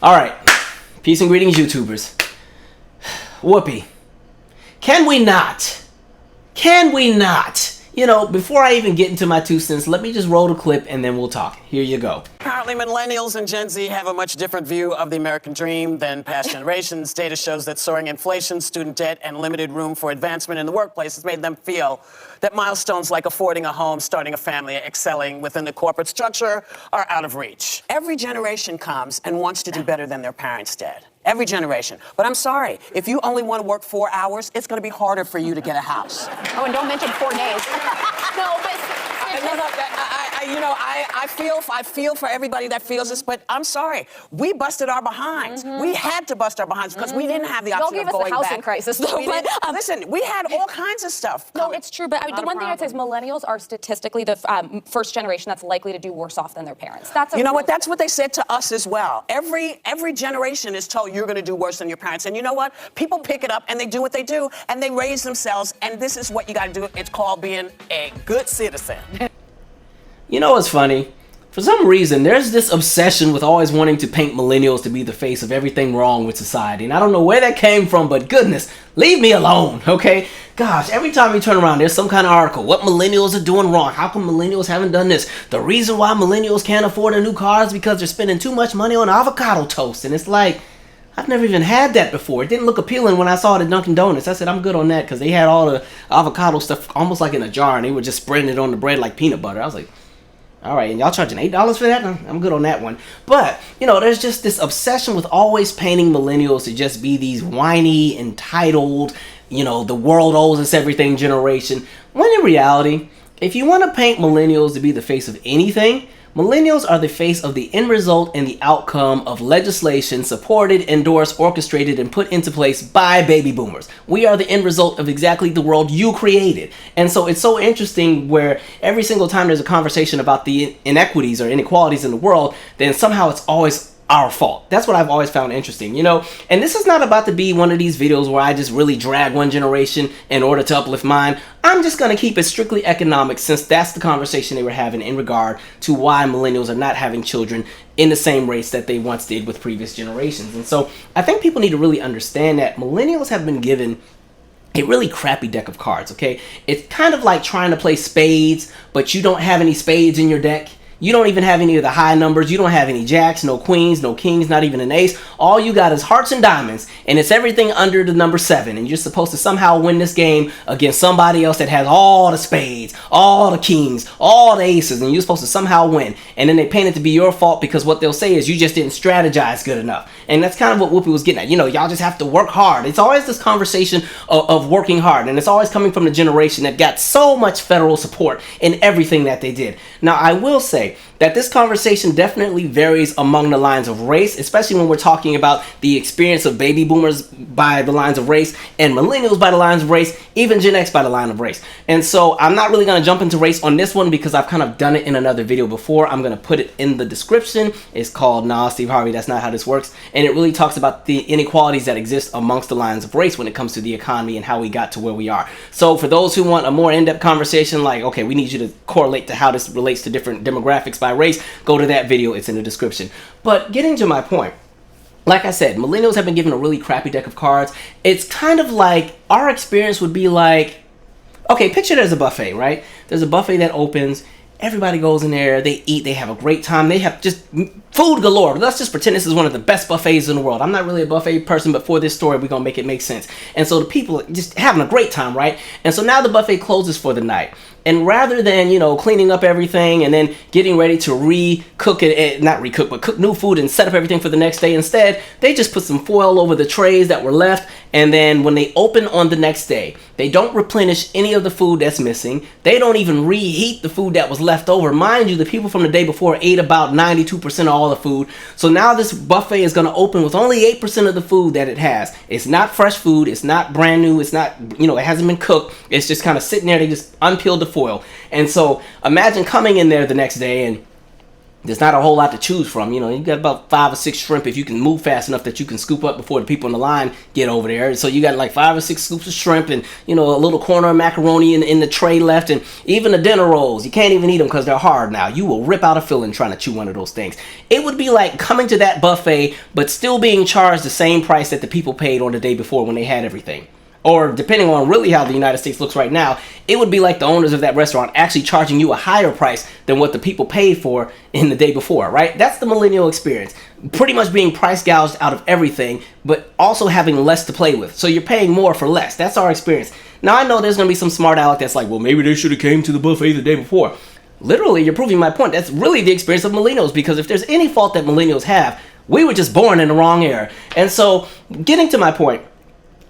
All right. Peace and greetings, YouTubers. Whoopi, can we not? You know, before I even get into my 2 cents, let me just roll the clip and then we'll talk. Here you go. Apparently, Millennials and Gen Z have a much different view of the American dream than past generations. Data shows that soaring inflation, student debt, and limited room for advancement in the workplace has made them feel that milestones like affording a home, starting a family, excelling within the corporate structure are out of reach. Every generation comes and wants to do better than their parents did. Every generation. But I'm sorry, if you only want to work 4 hours, it's going to be harder for you to get a house. Oh, and don't mention 4 days. No, but... I feel for everybody that feels this, but I'm sorry. We busted our behinds. We had to bust our behinds because we didn't have the option of going back. Don't give us the housing crisis, though. Listen, we had all kinds of stuff. No, it's true, but the one thing I'd say is millennials are statistically the first generation that's likely to do worse off than their parents. You know what? That's what they said to us as well. Every generation is told you're going to do worse than your parents. And you know what? People pick it up and they do what they do and they raise themselves. And this is what you got to do. It's called being a good citizen. You know what's funny? For some reason, there's this obsession with always wanting to paint millennials to be the face of everything wrong with society. And I don't know where that came from, but goodness, leave me alone, okay? Gosh, every time you turn around, there's some kind of article. What millennials are doing wrong? How come millennials haven't done this? The reason why millennials can't afford a new car is because they're spending too much money on avocado toast. And it's like, I've never even had that before. It didn't look appealing when I saw it at Dunkin' Donuts. I said, I'm good on that because they had all the avocado stuff almost like in a jar and they were just spreading it on the bread like peanut butter. I was like, all right, and y'all charging $8 for that? I'm good on that one. But, you know, there's just this obsession with always painting millennials to just be these whiny, entitled, you know, the world owes us everything generation. When in reality, if you want to paint millennials to be the face of anything, millennials are the face of the end result and the outcome of legislation supported, endorsed, orchestrated, and put into place by baby boomers. We are the end result of exactly the world you created. And so it's so interesting where every single time there's a conversation about the inequities or inequalities in the world, then somehow it's always our fault. That's what I've always found interesting, you know? And this is not about to be one of these videos where I just really drag one generation in order to uplift mine. I'm just going to keep it strictly economic since that's the conversation they were having in regard to why millennials are not having children in the same rates that they once did with previous generations. And so I think people need to really understand that millennials have been given a really crappy deck of cards, okay? It's kind of like trying to play spades, but you don't have any spades in your deck. You don't even have any of the high numbers. You don't have any jacks, no queens, no kings, not even an ace. All you got is hearts and diamonds, and it's everything under the number 7. And you're supposed to somehow win this game against somebody else that has all the spades, all the kings, all the aces, and you're supposed to somehow win. And then they paint it to be your fault because what they'll say is you just didn't strategize good enough. And that's kind of what Whoopi was getting at. You know, y'all just have to work hard. It's always this conversation of working hard, and it's always coming from the generation that got so much federal support in everything that they did. Now, I will say that this conversation definitely varies among the lines of race, especially when we're talking about the experience of baby boomers by the lines of race and millennials by the lines of race, even Gen X by the line of race. And so I'm not really going to jump into race on this one because I've kind of done it in another video before. I'm going to put it in the description. It's called Nah, Steve Harvey, That's Not How This Works. And it really talks about the inequalities that exist amongst the lines of race when it comes to the economy and how we got to where we are. So for those who want a more in-depth conversation, like, okay, we need you to correlate to how this relates to different demographics by race, go to that video. It's in the description. But getting to my point, like I said, millennials have been given a really crappy deck of cards. It's kind of like our experience would be like, okay, picture there's a buffet, right? There's a buffet that opens. Everybody goes in there, they eat, they have a great time, they have just food galore. Let's just pretend this is one of the best buffets in the world. I'm not really a buffet person, but for this story, we're going to make it make sense. And so the people just having a great time, right? And so now the buffet closes for the night. And rather than, you know, cleaning up everything and then getting ready to re-cook it, not re-cook, but cook new food and set up everything for the next day, instead, they just put some foil over the trays that were left. And then when they open on the next day, they don't replenish any of the food that's missing. They don't even reheat the food that was left over. Mind you, the people from the day before ate about 92% of all the food. So now this buffet is going to open with only 8% of the food that it has. It's not fresh food. It's not brand new. It's not, you know, it hasn't been cooked. It's just kind of sitting there. They just unpeeled the foil. And so imagine coming in there the next day and there's not a whole lot to choose from. You got about 5 or 6 shrimp if you can move fast enough that you can scoop up before the people in the line get over there. So you got like 5 or 6 scoops of shrimp and, a little corner of macaroni in the tray left, and even the dinner rolls. You can't even eat them because they're hard now. You will rip out a filling trying to chew one of those things. It would be like coming to that buffet, but still being charged the same price that the people paid on the day before when they had everything. Or depending on really how the United States looks right now, it would be like the owners of that restaurant actually charging you a higher price than what the people paid for in the day before, right? That's the millennial experience. Pretty much being price gouged out of everything, but also having less to play with. So you're paying more for less. That's our experience. Now I know there's going to be some smart aleck that's like, well, maybe they should have came to the buffet the day before. Literally, you're proving my point. That's really the experience of millennials, because if there's any fault that millennials have, we were just born in the wrong era. And so, getting to my point,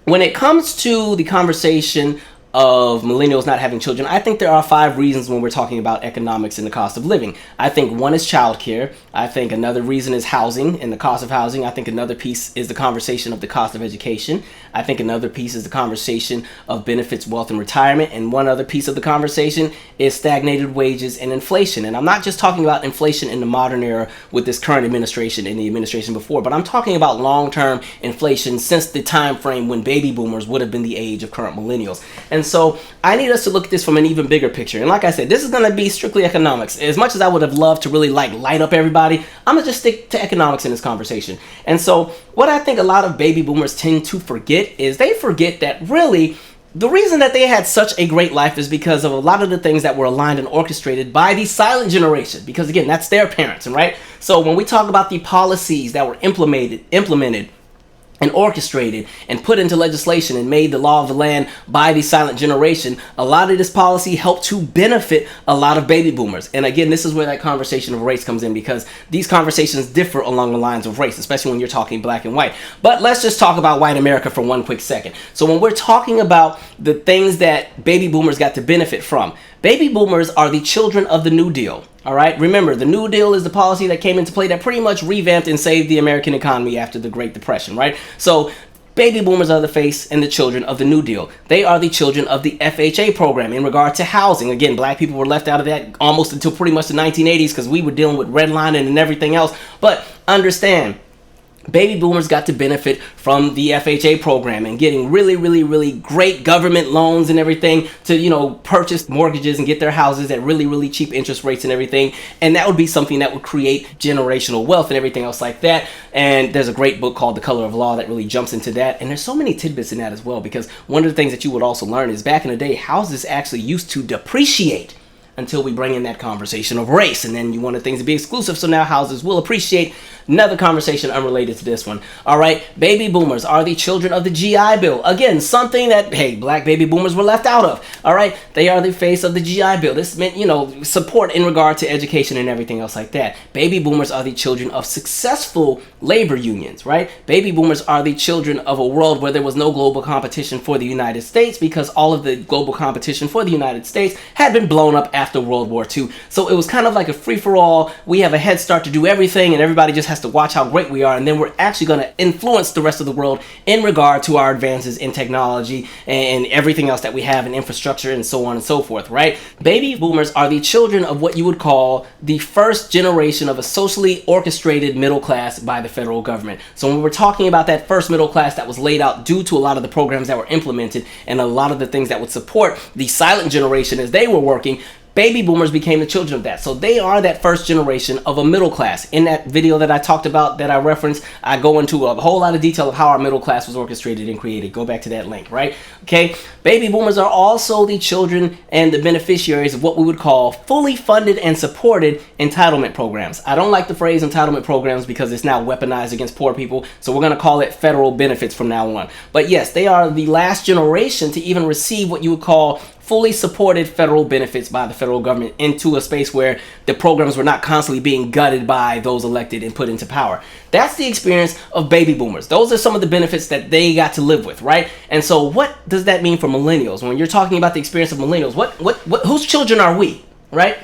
when it comes to the conversation of millennials not having children, I think there are 5 reasons when we're talking about economics and the cost of living. I think one is childcare. I think another reason is housing and the cost of housing. I think another piece is the conversation of the cost of education. I think another piece is the conversation of benefits, wealth, and retirement. And one other piece of the conversation is stagnated wages and inflation. And I'm not just talking about inflation in the modern era with this current administration and the administration before, but I'm talking about long-term inflation since the time frame when baby boomers would have been the age of current millennials. And so I need us to look at this from an even bigger picture. And like I said, this is going to be strictly economics. As much as I would have loved to really light up everybody, I'm going to just stick to economics in this conversation. And so what I think a lot of baby boomers tend to forget is they forget that really the reason that they had such a great life is because of a lot of the things that were aligned and orchestrated by the silent generation. Because again, that's their parents, right? So when we talk about the policies that were implemented and orchestrated and put into legislation and made the law of the land by the silent generation, a lot of this policy helped to benefit a lot of baby boomers. And again, this is where that conversation of race comes in, because these conversations differ along the lines of race, especially when you're talking black and white. But let's just talk about white America for one quick second. So when we're talking about the things that baby boomers got to benefit from, baby boomers are the children of the New Deal. All right. Remember, the New Deal is the policy that came into play that pretty much revamped and saved the American economy after the Great Depression. Right. So baby boomers are the face and the children of the New Deal. They are the children of the FHA program in regard to housing. Again, black people were left out of that almost until pretty much the 1980s because we were dealing with redlining and everything else. But understand, baby boomers got to benefit from the FHA program and getting really, really, really great government loans and everything to, purchase mortgages and get their houses at really, really cheap interest rates and everything. And that would be something that would create generational wealth and everything else like that. And there's a great book called The Color of Law that really jumps into that. And there's so many tidbits in that as well, because one of the things that you would also learn is back in the day, houses actually used to depreciate until we bring in that conversation of race. And then you wanted things to be exclusive, so now houses will appreciate. Another conversation unrelated to this one. All right, baby boomers are the children of the GI Bill. Again, something that, hey, black baby boomers were left out of. All right, they are the face of the GI Bill. This meant, support in regard to education and everything else like that. Baby boomers are the children of successful labor unions, right? Baby boomers are the children of a world where there was no global competition for the United States, because all of the global competition for the United States had been blown up after World War II. So it was kind of like a free-for-all. We have a head start to do everything, and everybody just has to watch how great we are, and then we're actually going to influence the rest of the world in regard to our advances in technology and everything else that we have in infrastructure and so on and so forth, right? Baby boomers are the children of what you would call the first generation of a socially orchestrated middle class by the federal government. So when we're talking about that first middle class that was laid out due to a lot of the programs that were implemented and a lot of the things that would support the silent generation as they were working, baby boomers became the children of that. So they are that first generation of a middle class. In that video that I talked about, that I referenced, I go into a whole lot of detail of how our middle class was orchestrated and created. Go back to that link, right? Okay. Baby boomers are also the children and the beneficiaries of what we would call fully funded and supported entitlement programs. I don't like the phrase entitlement programs because it's now weaponized against poor people. So we're going to call it federal benefits from now on. But yes, they are the last generation to even receive what you would call fully supported federal benefits by the federal government into a space where the programs were not constantly being gutted by those elected and put into power. That's the experience of baby boomers. Those are some of the benefits that they got to live with, right? And so what does that mean for millennials? When you're talking about the experience of millennials, whose children are we, right?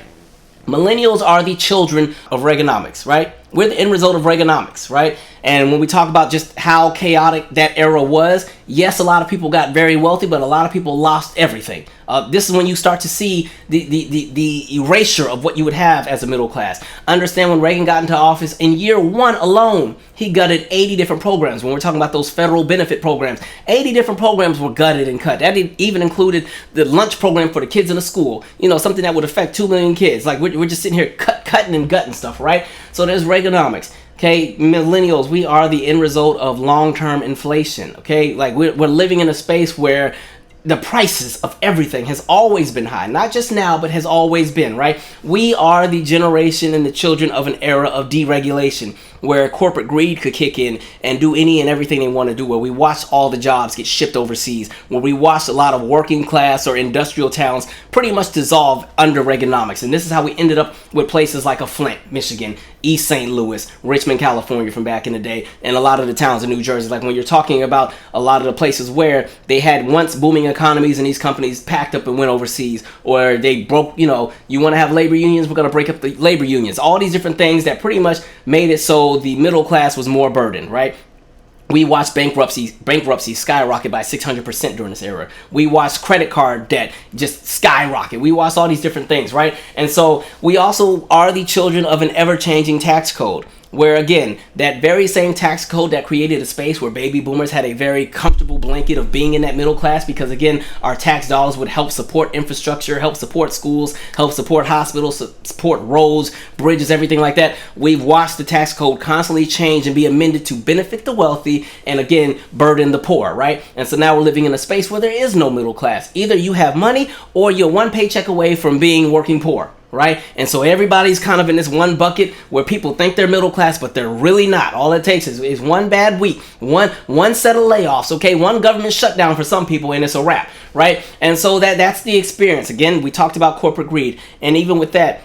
Millennials are the children of Reaganomics, right? We're the end result of Reaganomics, right? And when we talk about just how chaotic that era was, yes, a lot of people got very wealthy, but a lot of people lost everything. This is when you start to see the erasure of what you would have as a middle class. Understand when Reagan got into office, in year one alone, he gutted 80 different programs. When we're talking about those federal benefit programs, 80 different programs were gutted and cut. That even included the lunch program for the kids in the school. You know, something that would affect 2 million kids. Like, we're just sitting here cutting and gutting stuff, right? So there's Reaganomics. Okay, millennials, we are the end result of long-term inflation. Okay, like we're living in a space where the prices of everything has always been high, not just now, but has always been, right? We are the generation and the children of an era of deregulation, where corporate greed could kick in and do any and everything they want to do, where we watched all the jobs get shipped overseas, where we watched a lot of working class or industrial towns pretty much dissolve under Reaganomics. And this is how we ended up with places like a Flint, Michigan, East St. Louis, Richmond, California from back in the day, and a lot of the towns in New Jersey. Like when you're talking about a lot of the places where they had once booming economies and these companies packed up and went overseas, or they broke, you know, you want to have labor unions, we're going to break up the labor unions. All these different things that pretty much made it so the middle class was more burdened, right? We watched bankruptcy skyrocket by 600% during this era. We watched credit card debt just skyrocket. We watched all these different things, right? And so we also are the children of an ever-changing tax code, where again, that very same tax code that created a space where baby boomers had a very comfortable blanket of being in that middle class, because again, our tax dollars would help support infrastructure, help support schools, help support hospitals, support roads, bridges, everything like that. We've watched the tax code constantly change and be amended to benefit the wealthy and again, burden the poor, right? And so now we're living in a space where there is no middle class. Either you have money or you're one paycheck away from being working poor. Right? And so everybody's kind of in this one bucket where people think they're middle class, but they're really not. All it takes is one bad week, one set of layoffs, okay? One government shutdown for some people, and it's a wrap, right? And so that's the experience. Again, we talked about corporate greed. And even with that,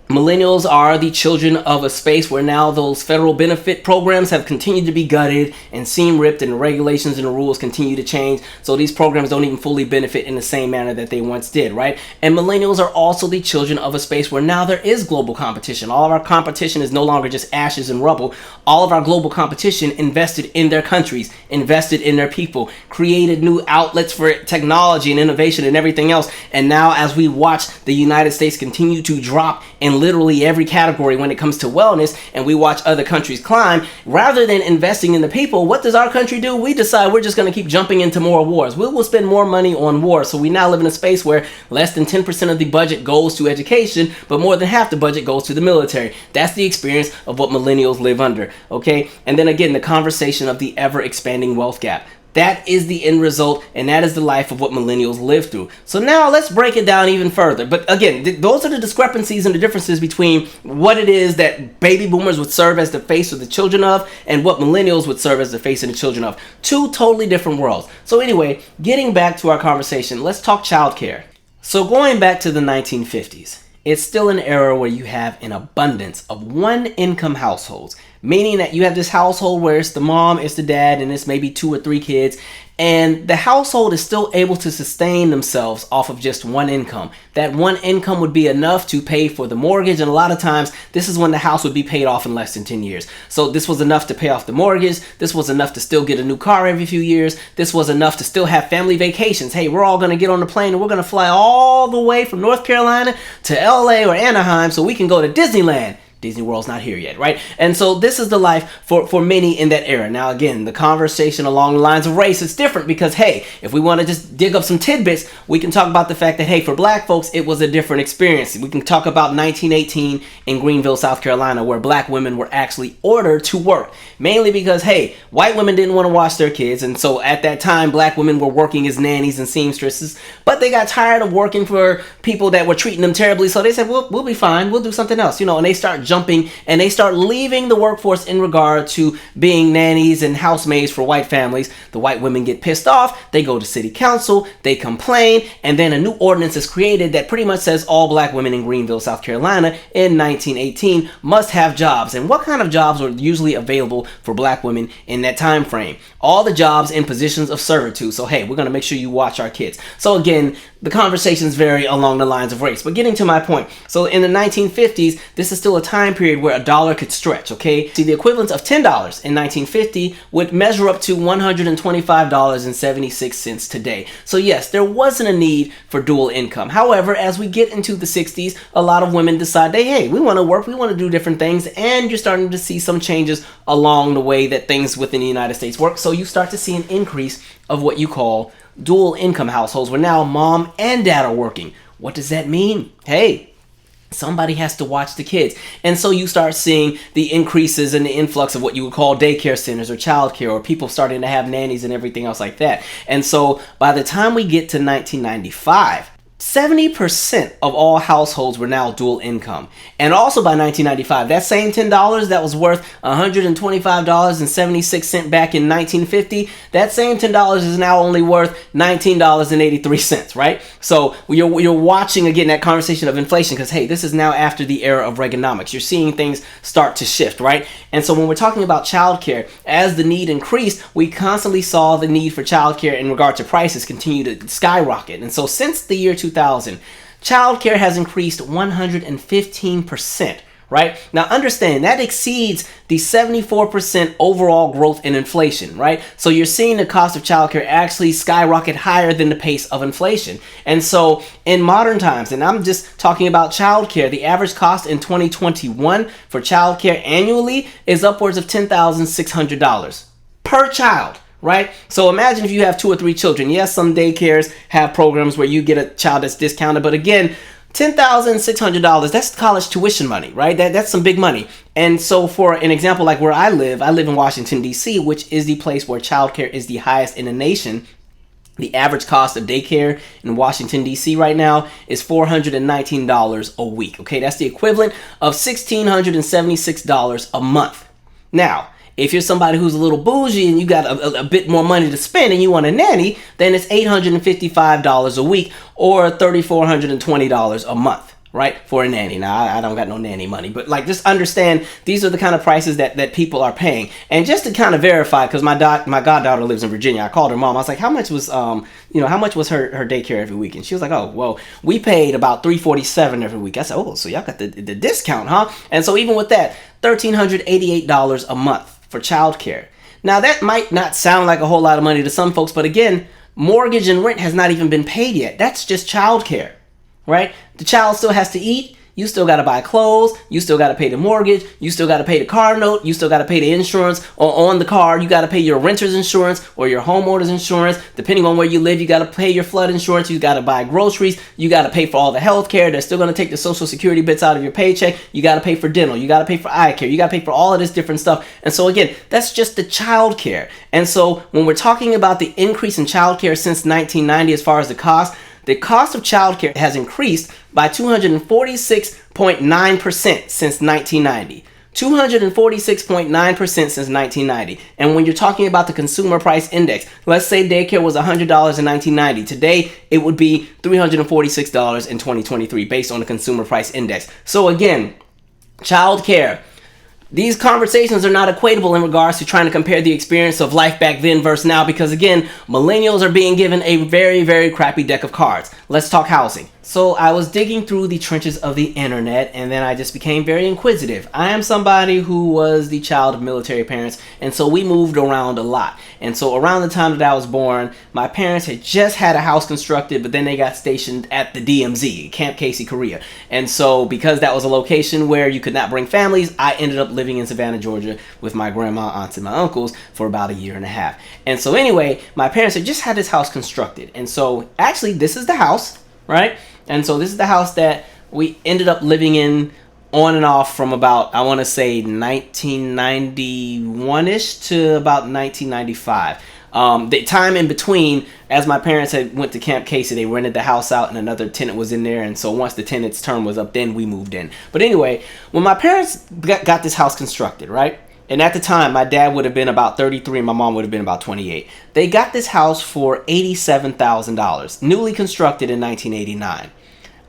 millennials are the children of a space where now those federal benefit programs have continued to be gutted and seam ripped, and the regulations and the rules continue to change. So these programs don't even fully benefit in the same manner that they once did, right? And millennials are also the children of a space where now there is global competition. All of our competition is no longer just ashes and rubble. All of our global competition invested in their countries, invested in their people, created new outlets for technology and innovation and everything else. And now as we watch the United States continue to drop in literally every category when it comes to wellness, and we watch other countries climb, rather than investing in the people, what does our country do? We decide we're just going to keep jumping into more wars. We will spend more money on war. So we now live in a space where less than 10% of the budget goes to education, but more than half the budget goes to the military. That's the experience of what millennials live under, okay? And then again, the conversation of the ever expanding wealth gap. That is the end result, and that is the life of what millennials live through. So now let's break it down even further. But again, those are the discrepancies and the differences between what it is that baby boomers would serve as the face of the children of, and what millennials would serve as the face of the children of. Two totally different worlds. So anyway, getting back to our conversation, let's talk childcare. So going back to the 1950s, it's still an era where you have an abundance of one-income households, meaning that you have this household where it's the mom, it's the dad, and it's maybe 2 or 3 kids, and the household is still able to sustain themselves off of just one income. That one income would be enough to pay for the mortgage, and a lot of times this is when the house would be paid off in less than 10 years. So this was enough to pay off the mortgage, this was enough to still get a new car every few years, this was enough to still have family vacations. Hey, we're all going to get on the plane and we're going to fly all the way from North Carolina to LA or Anaheim so we can go to Disneyland. Disney World's not here yet, right? And so this is the life for many in that era. Now, again, the conversation along the lines of race is different because, hey, if we want to just dig up some tidbits, we can talk about the fact that, hey, for black folks, it was a different experience. We can talk about 1918 in Greenville, South Carolina, where black women were actually ordered to work, mainly because, hey, white women didn't want to watch their kids. And so at that time, black women were working as nannies and seamstresses, but they got tired of working for people that were treating them terribly. So they said, well, we'll be fine. We'll do something else, and they start jumping and they start leaving the workforce in regard to being nannies and housemaids for white families. The white women get pissed off, they go to city council, they complain, and then a new ordinance is created that pretty much says all black women in Greenville, South Carolina in 1918 must have jobs. And what kind of jobs were usually available for black women in that time frame? All the jobs in positions of servitude. So hey, we're going to make sure you watch our kids. So again, the conversations vary along the lines of race. But getting to my point, so in the 1950s, this is still a time time period where a dollar could stretch, okay? See, the equivalent of $10 in 1950 would measure up to $125.76 today. So yes, there wasn't a need for dual income. However, as we get into the 60s, a lot of women decide, hey, we want to work, we want to do different things, and you're starting to see some changes along the way that things within the United States work. So you start to see an increase of what you call dual income households, where now mom and dad are working. What does that mean? Hey, somebody has to watch the kids. And so you start seeing the increases in the influx of what you would call daycare centers or childcare, or people starting to have nannies and everything else like that. And so by the time we get to 1995, 70% of all households were now dual income. And also by 1995, that same $10 that was worth $125.76 back in 1950, that same $10 is now only worth $19.83, right? So you're watching again that conversation of inflation, because hey, this is now after the era of Reaganomics. You're seeing things start to shift, right? And so when we're talking about childcare, as the need increased, we constantly saw the need for childcare in regard to prices continue to skyrocket. And so since the year 2000, childcare has increased 115%, right? Now understand that exceeds the 74% overall growth in inflation, right? So you're seeing the cost of childcare actually skyrocket higher than the pace of inflation. And so in modern times, and I'm just talking about childcare, the average cost in 2021 for childcare annually is upwards of $10,600 per child. Right? So imagine if you have 2 or 3 children. Yes, some daycares have programs where you get a child that's discounted, but again, $10,600, that's college tuition money, right? That's some big money. And so for an example, like where I live in Washington, D.C., which is the place where childcare is the highest in the nation. The average cost of daycare in Washington, D.C. right now is $419 a week. Okay, that's the equivalent of $1,676 a month. Now, if you're somebody who's a little bougie and you got a bit more money to spend and you want a nanny, then it's $855 a week or $3,420 a month, right, for a nanny. Now, I don't got no nanny money, but like just understand these are the kind of prices that people are paying. And just to kind of verify, because my goddaughter lives in Virginia, I called her mom. I was like, how much was how much was her daycare every week? And she was like, oh, well, we paid about $347 every week. I said, oh, so y'all got the discount, huh? And so even with that, $1,388 a month for childcare. Now that might not sound like a whole lot of money to some folks, but again, mortgage and rent has not even been paid yet. That's just childcare, right? The child still has to eat. You still got to buy clothes. You still got to pay the mortgage. You still got to pay the car note. You still got to pay the insurance on the car. You got to pay your renter's insurance or your homeowner's insurance. Depending on where you live, you got to pay your flood insurance. You got to buy groceries. You got to pay for all the health care. They're still going to take the Social Security bits out of your paycheck. You got to pay for dental. You got to pay for eye care. You got to pay for all of this different stuff. And so again, that's just the child care. And so when we're talking about the increase in child care since 1990 as far as the cost of childcare has increased by 246.9% since 1990. 246.9% since 1990. And when you're talking about the consumer price index, let's say daycare was $100 in 1990. Today, it would be $346 in 2023 based on the consumer price index. So again, childcare. These conversations are not equatable in regards to trying to compare the experience of life back then versus now, because again, millennials are being given a very, very crappy deck of cards. Let's talk housing. So I was digging through the trenches of the internet, and then I just became very inquisitive. I am somebody who was the child of military parents, and so we moved around a lot. And so around the time that I was born, my parents had just had a house constructed, but then they got stationed at the DMZ, Camp Casey, Korea. And so because that was a location where you could not bring families, I ended up living in Savannah, Georgia with my grandma, aunts, and my uncles for about a year and a half. And so anyway, my parents had just had this house constructed. And so actually this is the house, right? And so this is the house that we ended up living in on and off from about, I want to say 1991-ish to about 1995. The time in between, as my parents had went to Camp Casey, they rented the house out and another tenant was in there. And so once the tenant's term was up, then we moved in. But anyway, when my parents got this house constructed, right? And at the time, my dad would have been about 33 and my mom would have been about 28. They got this house for $87,000, newly constructed in 1989.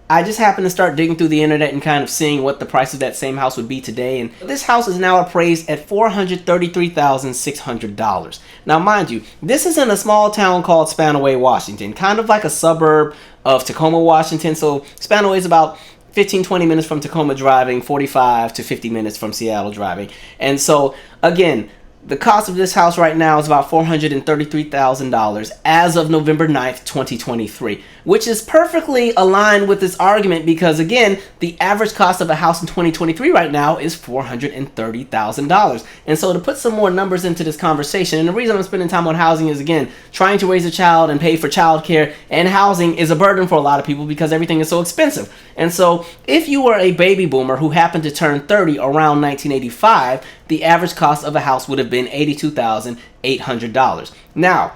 I just happened to start digging through the internet and kind of seeing what the price of that same house would be today. And this house is now appraised at $433,600. Now, mind you, this is in a small town called Spanaway, Washington, kind of like a suburb of Tacoma, Washington. So Spanaway is about 15, 20 minutes from Tacoma driving, 45 to 50 minutes from Seattle driving. And so, again, the cost of this house right now is about $433,000 as of November 9th, 2023, which is perfectly aligned with this argument because, again, the average cost of a house in 2023 right now is $430,000. And so to put some more numbers into this conversation, and the reason I'm spending time on housing is, again, trying to raise a child and pay for childcare and housing is a burden for a lot of people because everything is so expensive. And so if you were a baby boomer who happened to turn 30 around 1985, the average cost of a house would have been $82,800. Now,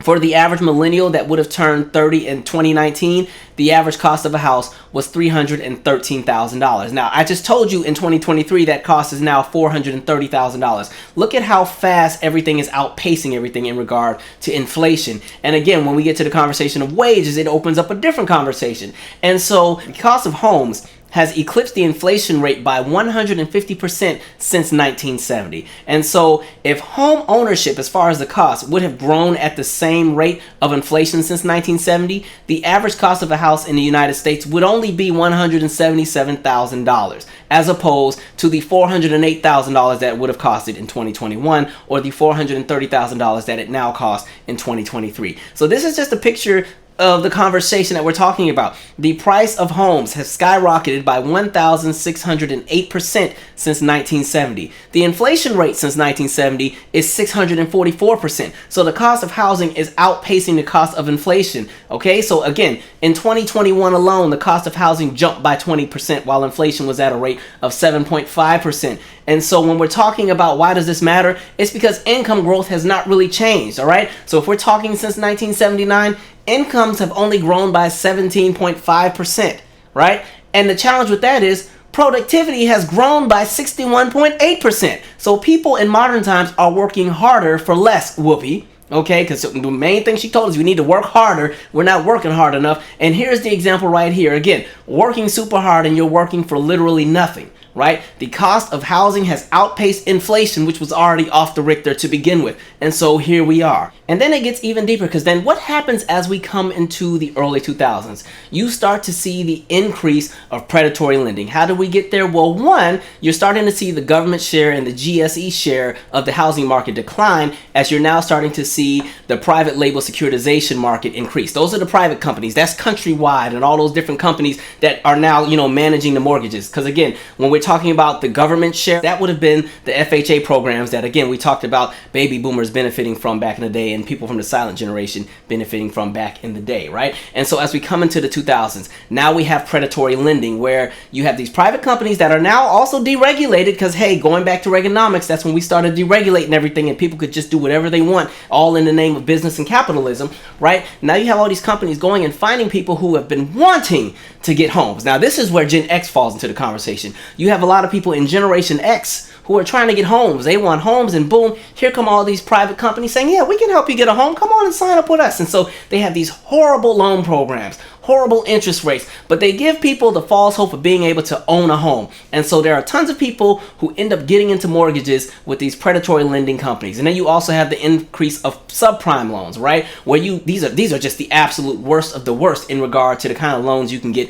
for the average millennial that would have turned 30 in 2019, the average cost of a house was $313,000. Now, I just told you in 2023 that cost is now $430,000. Look at how fast everything is outpacing everything in regard to inflation. And again, when we get to the conversation of wages, it opens up a different conversation. And so the cost of homes has eclipsed the inflation rate by 150% since 1970. And so if home ownership, as far as the cost, would have grown at the same rate of inflation since 1970, the average cost of a house in the United States would only be $177,000, as opposed to the $408,000 that it would have costed in 2021, or the $430,000 that it now costs in 2023. So this is just a picture of the conversation that we're talking about. The price of homes has skyrocketed by 1,608% since 1970. The inflation rate since 1970 is 644%. So the cost of housing is outpacing the cost of inflation. Okay, so again, in 2021 alone, the cost of housing jumped by 20% while inflation was at a rate of 7.5%. And so when we're talking about why does this matter, it's because income growth has not really changed, all right? So if we're talking since 1979, incomes have only grown by 17.5%, right? And the challenge with that is productivity has grown by 61.8%. So people in modern times are working harder for less, Whoopi. Okay, because the main thing she told us, we need to work harder. We're not working hard enough. And here's the example right here. Again, working super hard and you're working for literally nothing, right? The cost of housing has outpaced inflation, which was already off the Richter to begin with. And so here we are. And then it gets even deeper, because then what happens as we come into the early 2000s? You start to see the increase of predatory lending. How do we get there? Well, one, you're starting to see the government share and the GSE share of the housing market decline, as you're now starting to see the private label securitization market increase. Those are the private companies. That's Countrywide and all those different companies that are now, managing the mortgages. Because again, when we're talking about the government share, that would have been the FHA programs that, again, we talked about baby boomers benefiting from back in the day and people from the silent generation benefiting from back in the day, right? And so as we come into the 2000s, now we have predatory lending, where you have these private companies that are now also deregulated, because, hey, going back to Reaganomics, that's when we started deregulating everything and people could just do whatever they want, all in the name of business and capitalism, right? Now you have all these companies going and finding people who have been wanting to get homes. Now this is where Gen X falls into the conversation. You have a lot of people in Generation X who are trying to get homes. They want homes, and boom, here come all these private companies saying, yeah, we can help you get a home. Come on and sign up with us. And so they have these horrible loan programs, horrible interest rates, but they give people the false hope of being able to own a home. And so there are tons of people who end up getting into mortgages with these predatory lending companies. And then you also have the increase of subprime loans, right? Where these are just the absolute worst of the worst in regard to the kind of loans you can get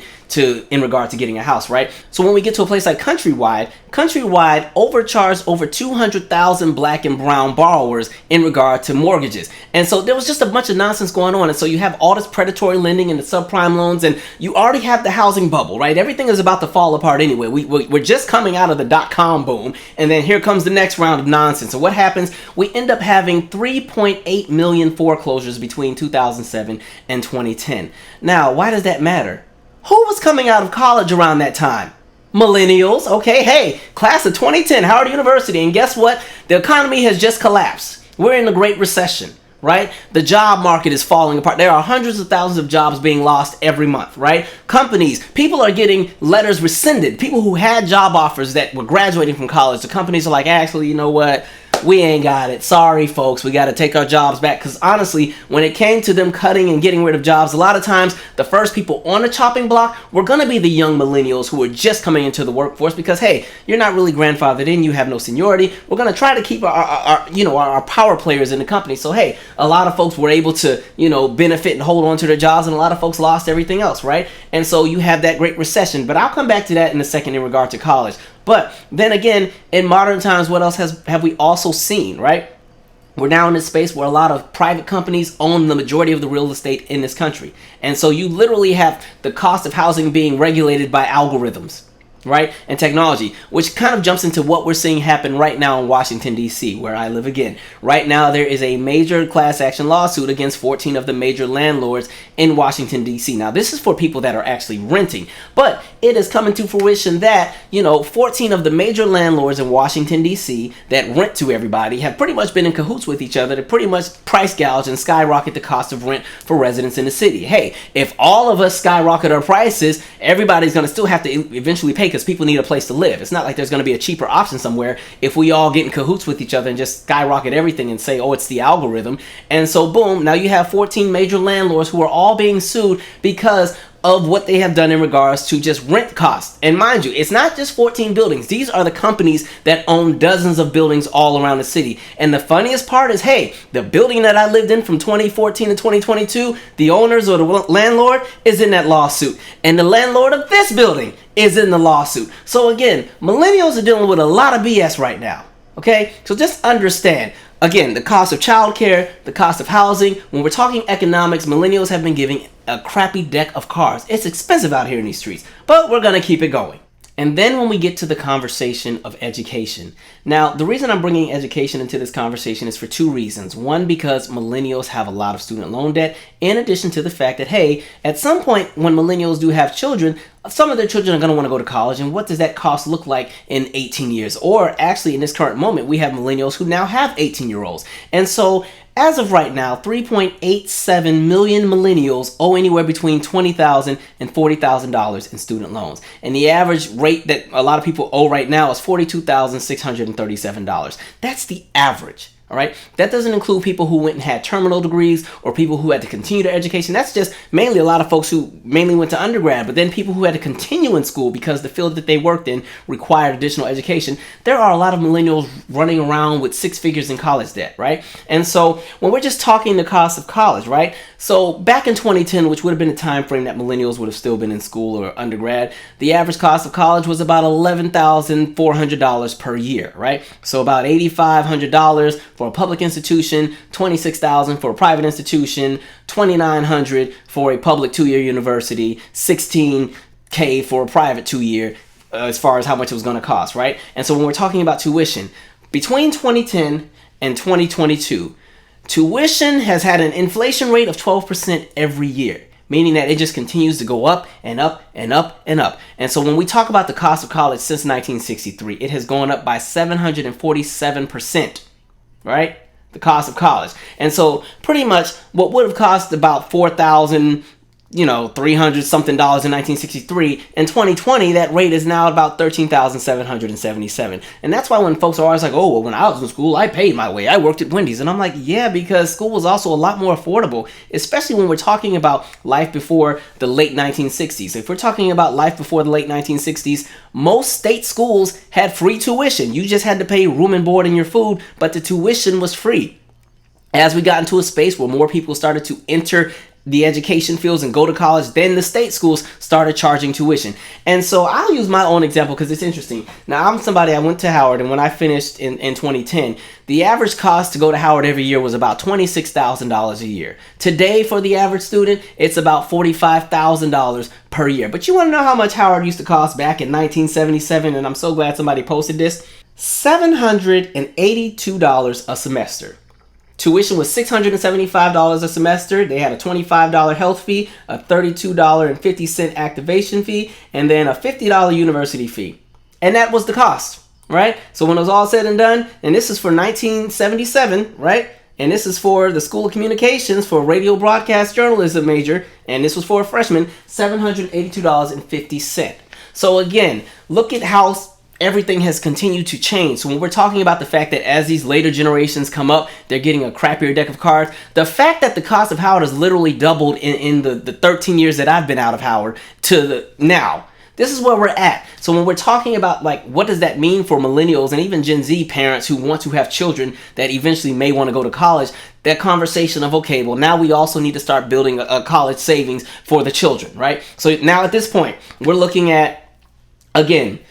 in regard to getting a house, right? So when we get to a place like Countrywide overcharged over 200,000 black and brown borrowers in regard to mortgages. And so there was just a bunch of nonsense going on. And so you have all this predatory lending and the subprime loans, and you already have the housing bubble, right? Everything is about to fall apart anyway. We're just coming out of the dot-com boom, and then here comes the next round of nonsense. So what happens? We end up having 3.8 million foreclosures between 2007 and 2010. Now, why does that matter? Who was coming out of college around that time? Millennials. Okay, hey, class of 2010, Howard University. And guess what? The economy has just collapsed. We're in the Great Recession, right? The job market is falling apart. There are hundreds of thousands of jobs being lost every month, right? Companies, people are getting letters rescinded. People who had job offers that were graduating from college, the companies are like, actually, you know what? we ain't got it. Sorry, folks, we got to take our jobs back. Because honestly, when it came to them cutting and getting rid of jobs, a lot of times the first people on the chopping block were going to be the young millennials who are just coming into the workforce because, hey, you're not really grandfathered in, you have no seniority. We're going to try to keep our power players in the company. So, hey, a lot of folks were able to, benefit and hold on to their jobs, and a lot of folks lost everything else, right? And so you have that great recession. But I'll come back to that in a second in regard to college. But then again, in modern times, what else have we also seen, right? We're now in this space where a lot of private companies own the majority of the real estate in this country. And so you literally have the cost of housing being regulated by algorithms, right? And technology, which kind of jumps into what we're seeing happen right now in Washington, D.C., where I live again. Right now, there is a major class action lawsuit against 14 of the major landlords in Washington, D.C. Now, this is for people that are actually renting, but it is coming to fruition that, 14 of the major landlords in Washington, D.C. that rent to everybody have pretty much been in cahoots with each other to pretty much price gouge and skyrocket the cost of rent for residents in the city. Hey, if all of us skyrocket our prices, everybody's going to still have to eventually pay because people need a place to live. It's not like there's going to be a cheaper option somewhere if we all get in cahoots with each other and just skyrocket everything and say, oh, it's the algorithm. And so, boom, now you have 14 major landlords who are all being sued because of what they have done in regards to just rent costs. And mind you, it's not just 14 buildings. These are the companies that own dozens of buildings all around the city. And the funniest part is, hey, the building that I lived in from 2014 to 2022, the owners or the landlord is in that lawsuit. And the landlord of this building is in the lawsuit. So again, millennials are dealing with a lot of BS right now. Okay? So just understand. Again, the cost of childcare, the cost of housing. When we're talking economics, millennials have been giving a crappy deck of cards. It's expensive out here in these streets, but we're going to keep it going. And then when we get to the conversation of education. Now, the reason I'm bringing education into this conversation is for two reasons. One, because millennials have a lot of student loan debt, in addition to the fact that, hey, at some point when millennials do have children, some of their children are going to want to go to college. And what does that cost look like in 18 years? Or actually, in this current moment, we have millennials who now have 18-year-olds. And so as of right now, 3.87 million millennials owe anywhere between $20,000 and $40,000 in student loans. And the average rate that a lot of people owe right now is $42,637. That's the average. All right. That doesn't include people who went and had terminal degrees or people who had to continue their education. That's just mainly a lot of folks who mainly went to undergrad, but then people who had to continue in school because the field that they worked in required additional education. There are a lot of millennials running around with six figures in college debt, right? And so when we're just talking the cost of college, right? So back in 2010, which would have been the time frame that millennials would have still been in school or undergrad, the average cost of college was about $11,400 per year, right? So about $8,500 for a public institution, $26,000 for a private institution, $2,900 for a public two-year university, $16K for a private two-year, as far as how much it was going to cost, right? And so when we're talking about tuition, between 2010 and 2022, tuition has had an inflation rate of 12% every year, meaning that it just continues to go up and up and up and up. And so when we talk about the cost of college since 1963, it has gone up by 747%. Right? The cost of college. And so pretty much what would have cost about $4,300 something in 1963, in 2020 that rate is now about $13,777. And that's why when folks are always like, oh, well, when I was in school I paid my way, I worked at Wendy's. And I'm like, yeah, because school was also a lot more affordable, especially when we're talking about life before the late 1960s. If we're talking about life before the late 1960s, most state schools had free tuition. You just had to pay room and board and your food, but the tuition was free. As we got into a space where more people started to enter the education fields and go to college, then the state schools started charging tuition. And so I'll use my own example because it's interesting. Now, I'm somebody, I went to Howard, and when I finished in 2010, the average cost to go to Howard every year was about $26,000 a year. Today, for the average student, it's about $45,000 per year. But you want to know how much Howard used to cost back in 1977? And I'm so glad somebody posted this. $782 a semester. Tuition was $675 a semester. They had a $25 health fee, a $32.50 activation fee, and then a $50 university fee. And that was the cost, right? So when it was all said and done, and this is for 1977, right? And this is for the School of Communications for a radio broadcast journalism major, and this was for a freshman, $782.50. So again, look at how everything has continued to change. So when we're talking about the fact that as these later generations come up, they're getting a crappier deck of cards, the fact that the cost of Howard has literally doubled in the 13 years that I've been out of Howard to now. This is where we're at. So when we're talking about, like, what does that mean for millennials and even Gen Z parents who want to have children that eventually may want to go to college, that conversation of, okay, well, now we also need to start building a college savings for the children, right? So now at this point, we're looking at, again,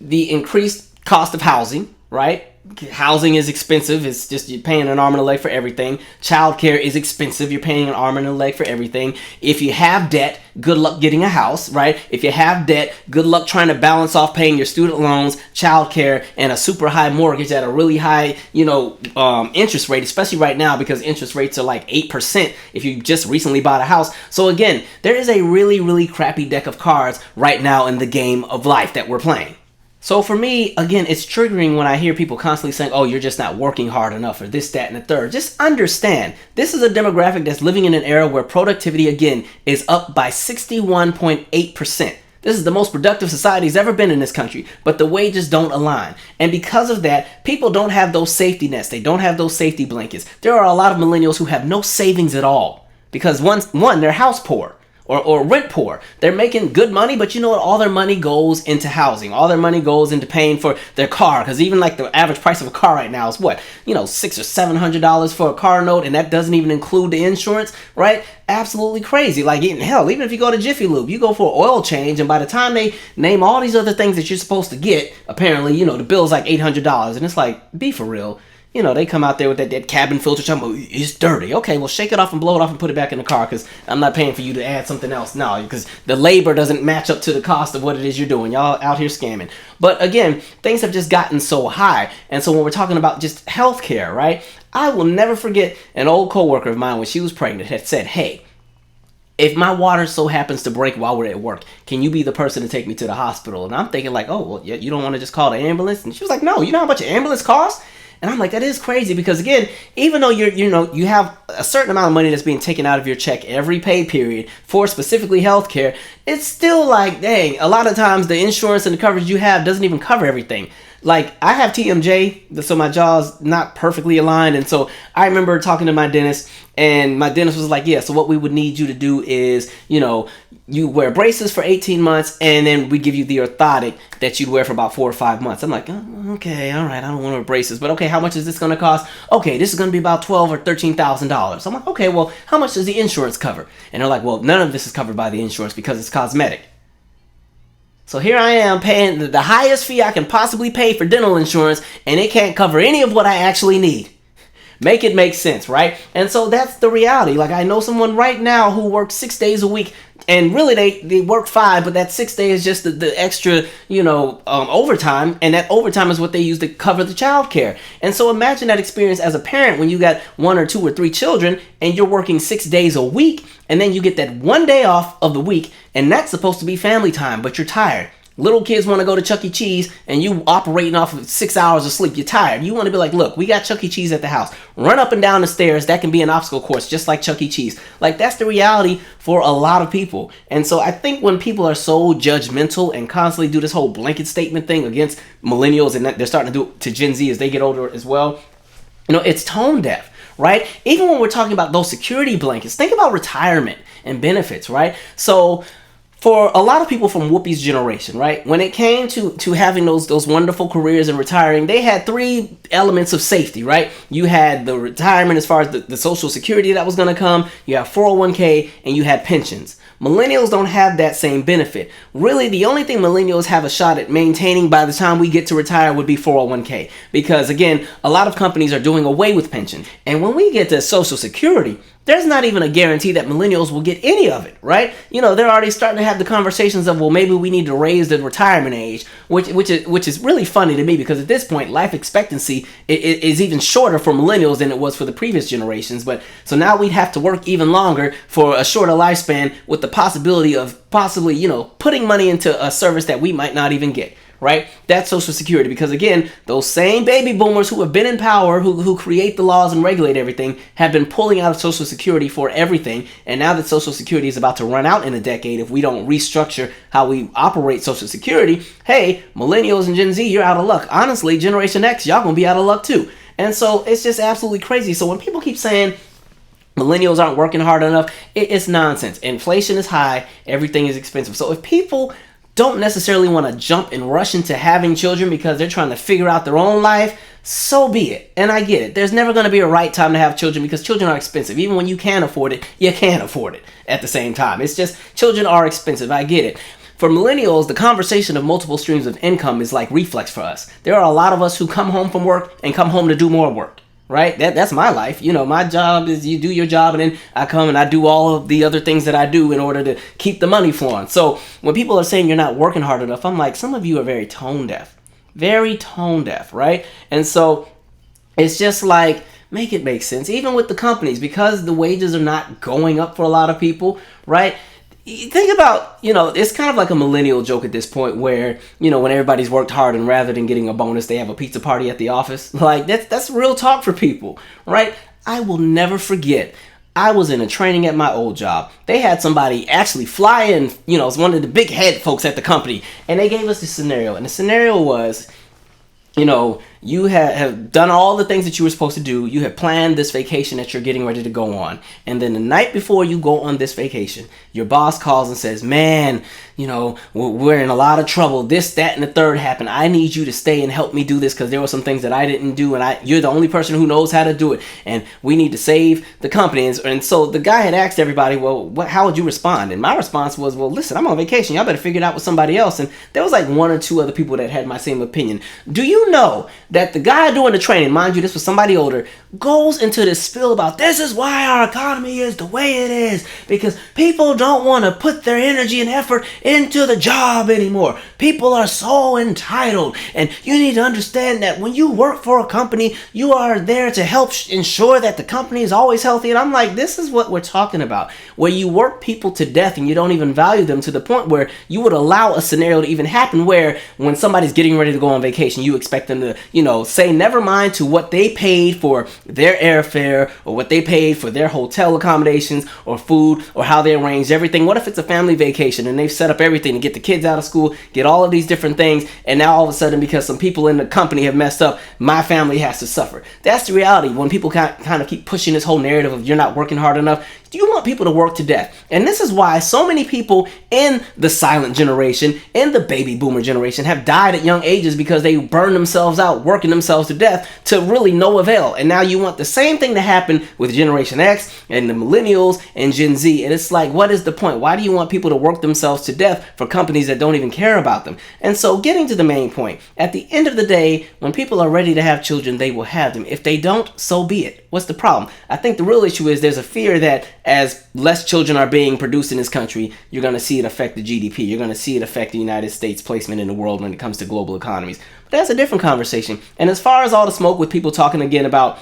the increased cost of housing, right? Housing is expensive. It's just you're paying an arm and a leg for everything. Childcare is expensive. You're paying an arm and a leg for everything. If you have debt, good luck getting a house, right? If you have debt, good luck trying to balance off paying your student loans, childcare, and a super high mortgage at a really high, interest rate, especially right now because interest rates are like 8% if you just recently bought a house. So again, there is a really, really crappy deck of cards right now in the game of life that we're playing. So for me, again, it's triggering when I hear people constantly saying, oh, you're just not working hard enough or this, that, and the third. Just understand, this is a demographic that's living in an era where productivity, again, is up by 61.8%. This is the most productive society's ever been in this country, but the wages don't align. And because of that, people don't have those safety nets. They don't have those safety blankets. There are a lot of millennials who have no savings at all because one, they're house poor. Or rent poor. They're making good money, but you know what? All their money goes into housing. All their money goes into paying for their car. Because even like the average price of a car right now is what? $600 or $700 for a car note, and that doesn't even include the insurance, right? Absolutely crazy. Like, hell, even if you go to Jiffy Lube, you go for an oil change, and by the time they name all these other things that you're supposed to get, apparently, the bill's like $800. And it's like, be for real. They come out there with that cabin filter talking about it's dirty. Okay, well, shake it off and blow it off and put it back in the car because I'm not paying for you to add something else. No, because the labor doesn't match up to the cost of what it is you're doing. Y'all out here scamming. But again, things have just gotten so high. And so when we're talking about just healthcare, right? I will never forget an old coworker of mine when she was pregnant had said, hey, if my water so happens to break while we're at work, can you be the person to take me to the hospital? And I'm thinking like, oh, well, yeah, you don't want to just call the ambulance? And she was like, no, you know how much an ambulance costs? And I'm like, that is crazy because again, even though you have a certain amount of money that's being taken out of your check every pay period for specifically healthcare, it's still like, dang, a lot of times the insurance and the coverage you have doesn't even cover everything. Like, I have TMJ, so my jaw's not perfectly aligned. And so I remember talking to my dentist, and my dentist was like, yeah, so what we would need you to do is, you wear braces for 18 months, and then we give you the orthotic that you'd wear for about 4 or 5 months. I'm like, oh, okay, all right, I don't want to wear braces, but okay, how much is this going to cost? Okay, this is going to be about $12,000 or $13,000. I'm like, okay, well, how much does the insurance cover? And they're like, well, none of this is covered by the insurance because it's cosmetic. So here I am paying the highest fee I can possibly pay for dental insurance, and it can't cover any of what I actually need. Make it make sense, right? And so that's the reality. Like, I know someone right now who works 6 days a week, and really they work 5, but that 6 day is just the extra, overtime, and that overtime is what they use to cover the child care. And so imagine that experience as a parent when you got 1 or 2 or 3 children, and you're working 6 days a week, and then you get that 1 day off of the week, and that's supposed to be family time, but you're tired. Little kids want to go to Chuck E. Cheese and you operating off of 6 hours of sleep. You're tired. You want to be like, look, we got Chuck E. Cheese at the house. Run up and down the stairs. That can be an obstacle course just like Chuck E. Cheese. Like, that's the reality for a lot of people. And so I think when people are so judgmental and constantly do this whole blanket statement thing against millennials, and they're starting to do it to Gen Z as they get older as well, it's tone deaf, right? Even when we're talking about those security blankets, think about retirement and benefits, right? So for a lot of people from Whoopi's generation, right, when it came to having those wonderful careers and retiring, they had 3 elements of safety, right? You had the retirement as far as the Social Security that was going to come, you have 401k, and you had pensions. Millennials don't have that same benefit. Really, the only thing millennials have a shot at maintaining by the time we get to retire would be 401k. Because again, a lot of companies are doing away with pension. And when we get to Social Security, there's not even a guarantee that millennials will get any of it, right? They're already starting to have the conversations of, well, maybe we need to raise the retirement age, which is really funny to me because at this point, life expectancy is even shorter for millennials than it was for the previous generations. But so now we'd have to work even longer for a shorter lifespan with the possibility of possibly, putting money into a service that we might not even get, right? That's Social Security, because again, those same baby boomers who have been in power, who create the laws and regulate everything, have been pulling out of Social Security for everything. And now that Social Security is about to run out in a decade, if we don't restructure how we operate Social Security, hey, Millennials and Gen Z, you're out of luck. Honestly, Generation X, y'all gonna be out of luck too. And so it's just absolutely crazy. So when people keep saying millennials aren't working hard enough, it's nonsense. Inflation is high, everything is expensive. So if people don't necessarily want to jump and rush into having children because they're trying to figure out their own life, so be it. And I get it. There's never going to be a right time to have children because children are expensive. Even when you can afford it, you can't afford it at the same time. It's just, children are expensive. I get it. For millennials, the conversation of multiple streams of income is like reflex for us. There are a lot of us who come home from work and come home to do more work. Right? That's my life. You know, my job is you do your job and then I come and I do all of the other things that I do in order to keep the money flowing. So when people are saying you're not working hard enough, I'm like, some of you are very tone deaf. Very tone deaf, right? And so it's just like, make it make sense. Even with the companies, because the wages are not going up for a lot of people, right? Think about, it's kind of like a millennial joke at this point where, when everybody's worked hard and rather than getting a bonus, they have a pizza party at the office. Like, that's real talk for people, right? I will never forget. I was in a training at my old job. They had somebody actually fly in, it's one of the big head folks at the company. And they gave us this scenario. And the scenario was, you have done all the things that you were supposed to do. You have planned this vacation that you're getting ready to go on. And then the night before you go on this vacation, your boss calls and says, man, we're in a lot of trouble. This, that, and the third happened. I need you to stay and help me do this because there were some things that I didn't do. And you're the only person who knows how to do it. And we need to save the company. And so the guy had asked everybody, well, how would you respond? And my response was, well, listen, I'm on vacation. Y'all better figure it out with somebody else. And there was like one or two other people that had my same opinion. Do you know that the guy doing the training, mind you, this was somebody older, goes into this spiel about this is why our economy is the way it is, because people don't want to put their energy and effort into the job anymore. People are so entitled, and you need to understand that when you work for a company, you are there to help ensure that the company is always healthy. And I'm like, this is what we're talking about, where you work people to death and you don't even value them to the point where you would allow a scenario to even happen where when somebody's getting ready to go on vacation, you expect them to, say never mind to what they paid for their airfare or what they paid for their hotel accommodations or food or how they arranged everything. What if it's a family vacation and they've set up everything to get the kids out of school, get all of these different things, and now all of a sudden because some people in the company have messed up, my family has to suffer. That's the reality when people kind of keep pushing this whole narrative of you're not working hard enough. You want people to work to death. And this is why so many people in the silent generation, in the baby boomer generation, have died at young ages because they burned themselves out, working themselves to death to really no avail. And now you want the same thing to happen with Generation X and the Millennials and Gen Z. And it's like, what is the point? Why do you want people to work themselves to death for companies that don't even care about them? And so getting to the main point, at the end of the day, when people are ready to have children, they will have them. If they don't, so be it. What's the problem? I think the real issue is there's a fear that as less children are being produced in this country, you're going to see it affect the GDP. You're going to see it affect the United States placement in the world when it comes to global economies. But that's a different conversation. And as far as all the smoke with people talking again about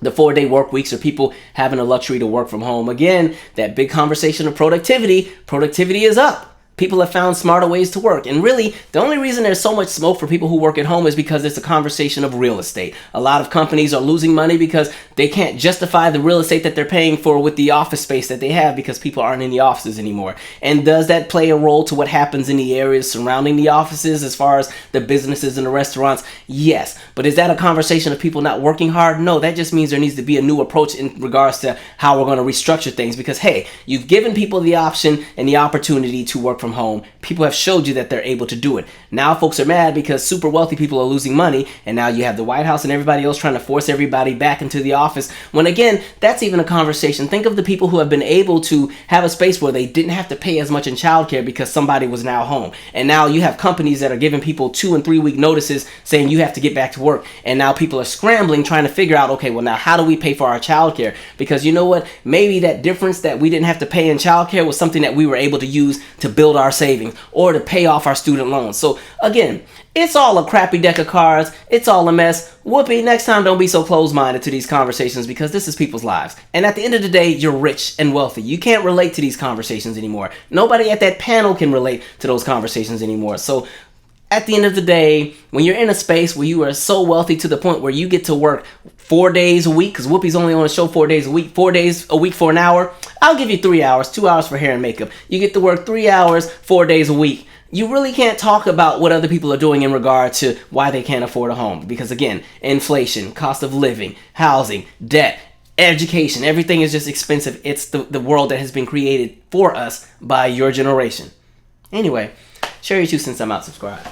the 4-day work weeks or people having the luxury to work from home, again, that big conversation of productivity is up. People have found smarter ways to work. And really, the only reason there's so much smoke for people who work at home is because it's a conversation of real estate. A lot of companies are losing money because they can't justify the real estate that they're paying for with the office space that they have because people aren't in the offices anymore. And does that play a role to what happens in the areas surrounding the offices as far as the businesses and the restaurants? Yes. But is that a conversation of people not working hard? No, that just means there needs to be a new approach in regards to how we're going to restructure things because, hey, you've given people the option and the opportunity to work from home. People have showed you that they're able to do it. Now folks are mad because super wealthy people are losing money, and now you have the White House and everybody else trying to force everybody back into the office, when again, that's even a conversation. Think of the people who have been able to have a space where they didn't have to pay as much in childcare because somebody was now home. And now you have companies that are giving people 2 and 3 week notices saying you have to get back to work. And now people are scrambling trying to figure out, okay, well now how do we pay for our childcare? Because you know what? Maybe that difference that we didn't have to pay in childcare was something that we were able to use to build our savings or to pay off our student loans. So again, it's all a crappy deck of cards. It's all a mess. Whoopi, next time don't be so closed-minded to these conversations because this is people's lives. And at the end of the day, you're rich and wealthy. You can't relate to these conversations anymore. Nobody at that panel can relate to those conversations anymore. So at the end of the day, when you're in a space where you are so wealthy to the point where you get to work 4 days a week, because Whoopi's only on the show 4 days a week, 4 days a week for an hour, I'll give you 3 hours, 2 hours for hair and makeup. You get to work 3 hours, 4 days a week. You really can't talk about what other people are doing in regard to why they can't afford a home. Because again, inflation, cost of living, housing, debt, education, everything is just expensive. It's the world that has been created for us by your generation. Anyway, share your 2 cents. I'm out. Subscribe.